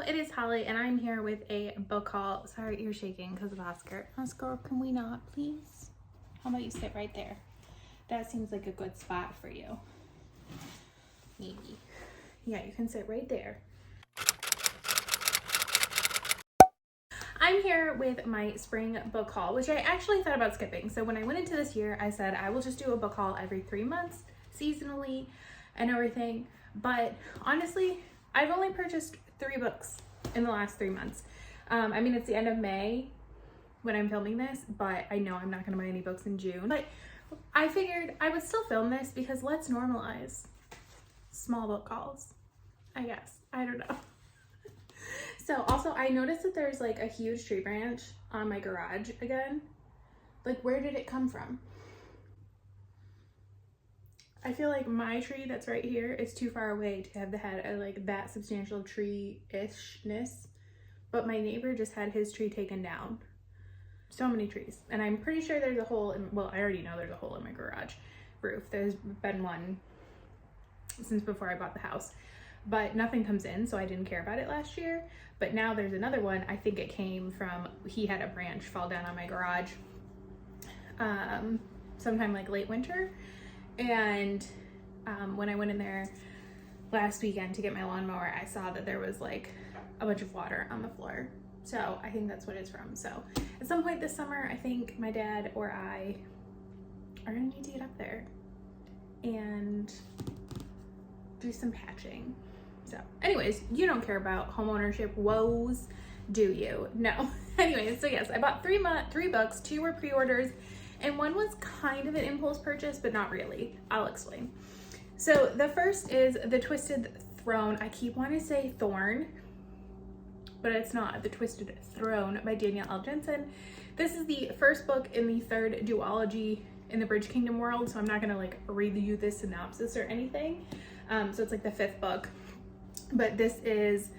it is Holly and I'm here with a book haul. Sorry, you're shaking because of Oscar. Oscar, can we not, please? How about you sit right there? That seems like a good spot for you. Maybe. Yeah, you can sit right there. I'm here with my spring book haul, which I actually thought about skipping. So when I went into this year, I said I will just do a book haul every 3 months, seasonally and everything. But honestly, I've only purchased 3 books in the last 3 months. I mean, it's the end of May when I'm filming this, but I know I'm not going to buy any books in June. But I figured I would still film this because let's normalize small book hauls, I guess. I don't know. So also I noticed that there's like a huge tree branch on my garage again. Like, where did it come from? I feel like my tree that's right here is too far away to have had a, like, that substantial tree-ishness, but my neighbor just had his tree taken down. So many trees. And I'm pretty sure there's a hole in, well, I already know there's a hole in my garage roof. There's been one since before I bought the house, but nothing comes in, so I didn't care about it last year. But now there's another one. I think it came from, he had a branch fall down on my garage sometime like late winter. And when I went in there last weekend to get my lawnmower, I saw that there was like a bunch of water on the floor. So I think that's what it's from. So at some point this summer, I think my dad or I are gonna need to get up there and do some patching. So anyways, you don't care about home ownership woes, do you? No. Anyways, so yes, I bought 3 books, 2 were pre-orders, and 1 was kind of an impulse purchase, but not really. I'll explain. So the first is The Twisted Throne. I keep wanting to say Thorn, but it's not. The Twisted Throne by Danielle Jensen. This is the first book in the 3rd duology in the Bridge Kingdom world, so I'm not gonna like read you the synopsis or anything. So it's like the 5th book, but this is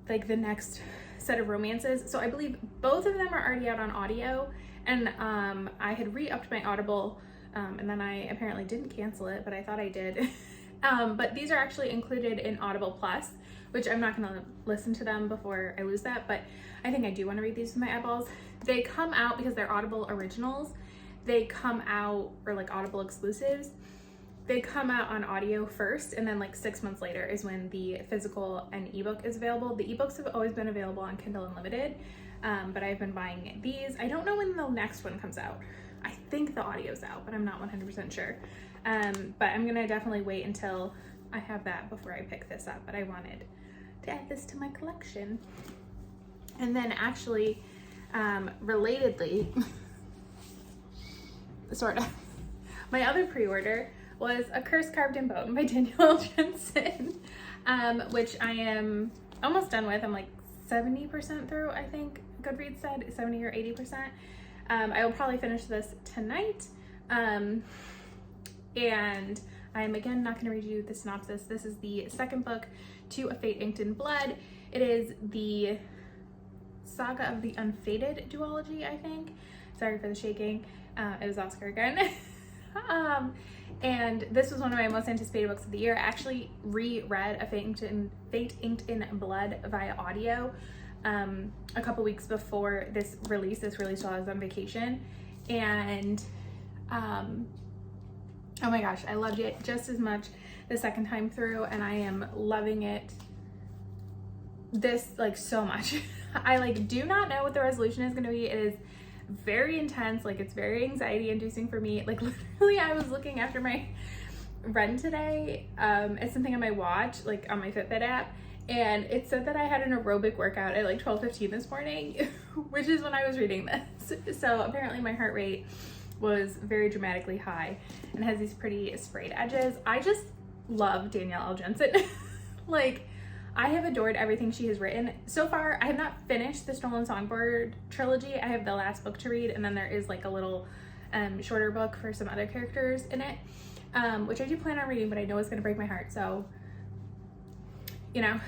like the next set of romances. So I believe both of them are already out on audio, and I had re-upped my Audible, and then I apparently didn't cancel it, but I thought I did. But these are actually included in Audible Plus, which I'm not gonna listen to them before I lose that, but I think I do wanna read these with my eyeballs. They come out, because they're Audible originals, they come out, or like Audible exclusives, they come out on audio first, and then like 6 months later is when the physical and ebook is available. The ebooks have always been available on Kindle Unlimited, but I've been buying these. I don't know when the next one comes out. I think the audio's out, but I'm not 100% sure. But I'm gonna definitely wait until I have that before I pick this up, but I wanted to add this to my collection. And then actually, relatedly, sort of, my other pre-order was A Curse Carved in Bone by Danielle Jensen, which I am almost done with. I'm like 70% through, I think Goodreads said, 70 or 80%. I will probably finish this tonight. And I'm again not going to read you the synopsis. This is the 2nd book to A Fate Inked in Blood. It is the Saga of the Unfated duology, I think. Sorry for the shaking. It was Oscar again. And this was one of my most anticipated books of the year. I actually reread A Fate Inked in Blood via audio a couple weeks before this released. This released while I was on vacation, and oh my gosh, I loved it just as much the 2nd time through, and I am loving it this like so much. I like do not know what the resolution is going to be. It is very intense, like it's very anxiety inducing for me. Like literally I was looking after my run today at something on my watch, like on my Fitbit app, and it said that I had an aerobic workout at like 12:15 this morning, which is when I was reading this. So apparently my heart rate was very dramatically high and has these pretty sprayed edges. I just love Danielle Jensen. Like, I have adored everything she has written. So far, I have not finished the Stolen Songbird trilogy. I have the last book to read, and then there is like a little shorter book for some other characters in it, which I do plan on reading, but I know it's gonna break my heart, so, you know.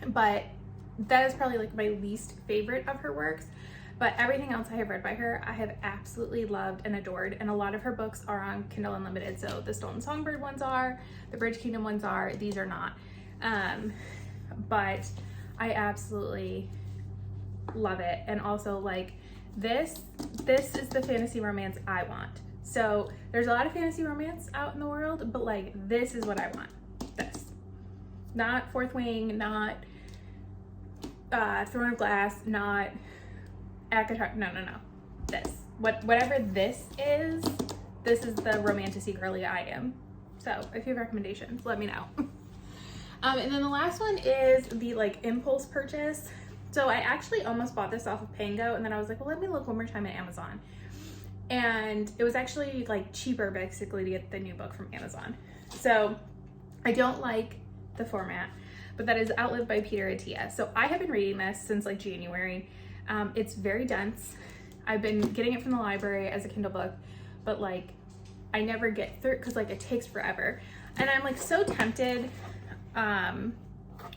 But that is probably like my least favorite of her works. But everything else I have read by her, I have absolutely loved and adored. And a lot of her books are on Kindle Unlimited. So the Stolen Songbird ones are, the Bridge Kingdom ones are, these are not. but I absolutely love it. And also like this is the fantasy romance I want. So there's a lot of fantasy romance out in the world, but like this is what I want. This, not Fourth Wing, not Throne of Glass, not ACOTAR. No. This, whatever this is the romantic-y girly I am. So if you have recommendations, let me know. And then the last one is the like impulse purchase. So I actually almost bought this off of Pango, and then I was like, well, let me look one more time at Amazon. And it was actually like cheaper basically to get the new book from Amazon. So I don't like the format, but that is Outlive by Peter Attia. So I have been reading this since like January. It's very dense. I've been getting it from the library as a Kindle book, but like I never get through because like it takes forever. And I'm like so tempted.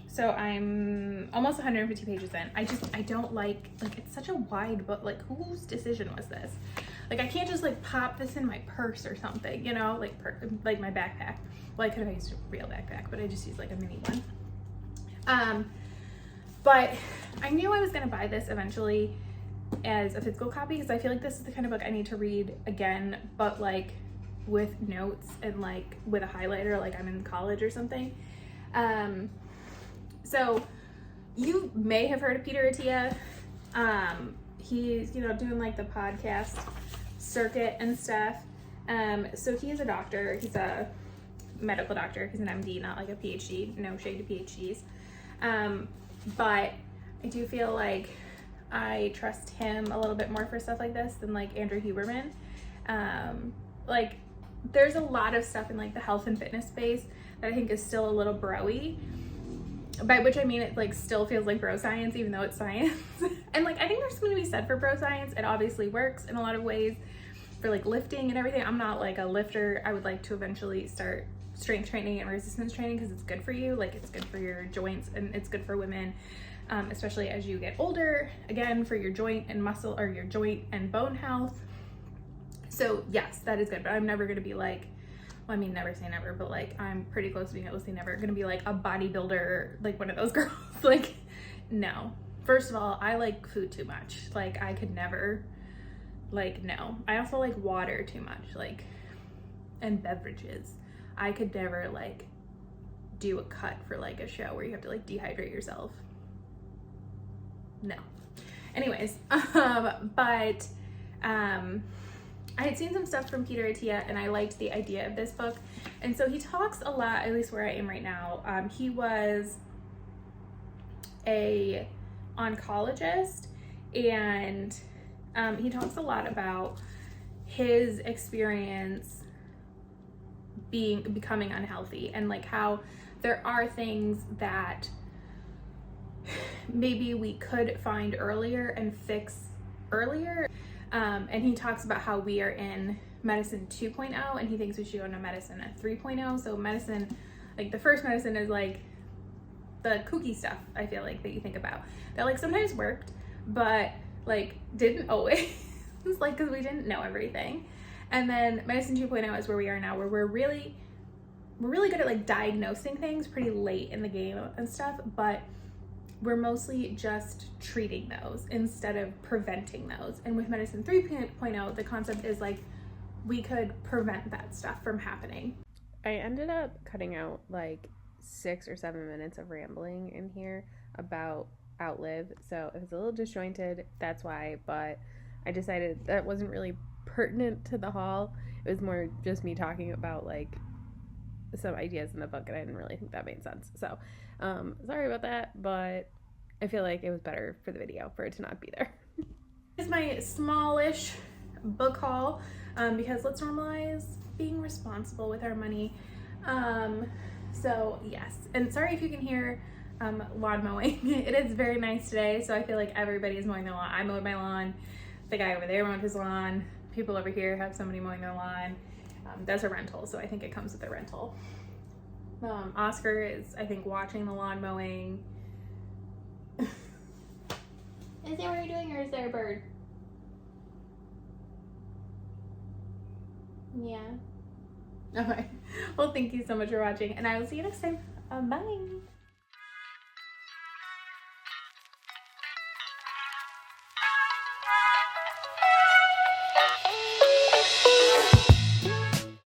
So I'm almost 150 pages in. I don't like it's such a wide book. Like whose decision was this? Like I can't just like pop this in my purse or something, you know, like my backpack. Well, I could have used a real backpack, but I just used like a mini one. But I knew I was gonna buy this eventually as a physical copy because I feel like this is the kind of book I need to read again, but like with notes and like with a highlighter, like I'm in college or something. So you may have heard of Peter Attia. He's, you know, doing like the podcast circuit and stuff. So he is a doctor. He's a medical doctor. He's an MD, not like a PhD. No shade to PhDs. But I do feel like I trust him a little bit more for stuff like this than like Andrew Huberman. Like there's a lot of stuff in like the health and fitness space that I think is still a little bro-y, by which I mean it like still feels like bro science even though it's science. And like I think there's something to be said for bro science. It obviously works in a lot of ways for like lifting and everything. I'm not like a lifter. I would like to eventually start strength training and resistance training because it's good for you. Like it's good for your joints and it's good for women, especially as you get older, again, for your joint and muscle or your joint and bone health. So yes, that is good, but I'm never going to be like, well, I mean, never say never, but like I'm pretty close to being able to say never going to be like a bodybuilder, like one of those girls. Like, no. First of all, I like food too much. Like I could never, like, no. I also like water too much, like, and beverages. I could never like do a cut for like a show where you have to like dehydrate yourself. No. Anyways, but I had seen some stuff from Peter Attia and I liked the idea of this book. And so he talks a lot, at least where I am right now. He was a oncologist and he talks a lot about his experience becoming unhealthy and like how there are things that maybe we could find earlier and fix earlier. And he talks about how we are in medicine 2.0 and he thinks we should go into medicine at 3.0. So medicine, like the first medicine is like the kooky stuff, I feel like, that you think about that like sometimes worked, but like didn't always, like, because we didn't know everything. And then medicine 2.0 is where we are now, where we're really good at like diagnosing things pretty late in the game and stuff, but we're mostly just treating those instead of preventing those. And with medicine 3.0, the concept is like we could prevent that stuff from happening. I ended up cutting out like 6 or 7 minutes of rambling in here about Outlive, so it was a little disjointed, that's why, but I decided that wasn't really pertinent to the haul. It was more just me talking about like some ideas in the book, and I didn't really think that made sense. So sorry about that, but I feel like it was better for the video for it to not be there. This is my smallish book haul because let's normalize being responsible with our money. So yes, and sorry if you can hear lawn mowing. It is very nice today, so I feel like everybody is mowing their lawn. I mowed my lawn, the guy over there mowed his lawn, people over here have somebody mowing their lawn. That's a rental, so I think it comes with a rental. Oscar is, I think, watching the lawn mowing. Is that what you're doing, or is there a bird? Yeah. Okay. Well, thank you so much for watching, and I will see you next time. Bye.